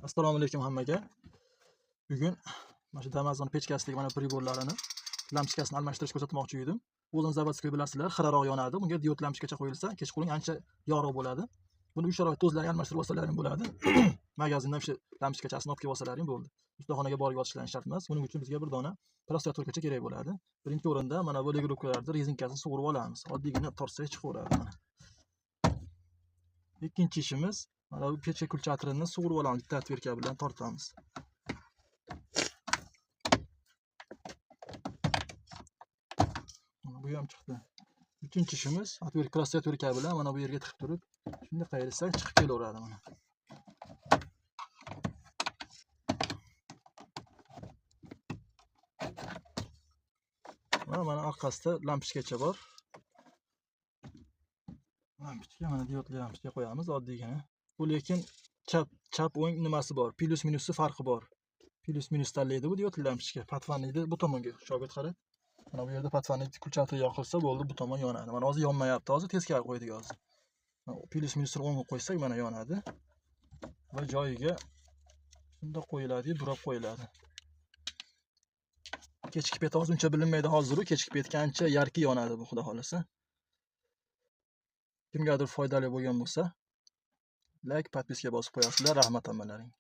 Assalomu alaykum hammaga. Bugun mana shu Amazon pechkasidagi mana priborlarini, lampochkasini almashtirib ko'rsatmoqchi edim. O'zini zavodskiy bilasizlar, xiraroq yonadi. Bunga diod lampochkacha qo'yilsa, kechqurun ancha yorug' bo'ladi. Buni uy sharoitida o'zlaring almashtirib olsalaring bo'ladi. Magazindan o'sha lampochkachasini olib kelib olsalaring bo'ldi. Ustaxonaga borib yozishlaring shart emas. Buning uchun bizga bir dona prostatorkacha kerak bo'ladi. Birinchi o'rinda mana bu legrupkalarni rezinkasini sug'urib olamiz. Oddiygina tortsak chiqaveradi mana. Ikkinchi ishimiz mana bu pechka kulchatrini sug'urib olamiz. Bitta отвертка bilan tortamiz. Bu ham chiqdi. Uchinchi ishimiz prostatorka bilan mana bu yerga tiqib turib, shunday qayirsak chiqib kelaveradi mana. Mana orqasida lampochkacha bor. Lampochka mana diodli lampochka qo'yamiz oddiygina. Bu lekin chap o'ng nimasi bor, plus minusi farqi bor. Plus minus tanlaydi bu diodli lampochka. Patvanlikda bu tomonga shogird qarang. Mana bu yerda patvanlik kulchati yoqilsa bo'ldi, bu tomon yonadi. Mana hozir yonmayapti, hozir teskari qo'ydik hozir. Plus minusni o'ngga qo'ysak mana yonadi. Va joyiga shunda qo'yiladi, burab qo'yiladi. Kechki pet hozir uncha bilinmaydi hozir, kechki petga ancha yarki yonadi bu, xudo xolasa. Kimgadir foydali bo'lgan bo'lsa, like, podpiska bosib qo'yasizlar. Rahmat hammalaring.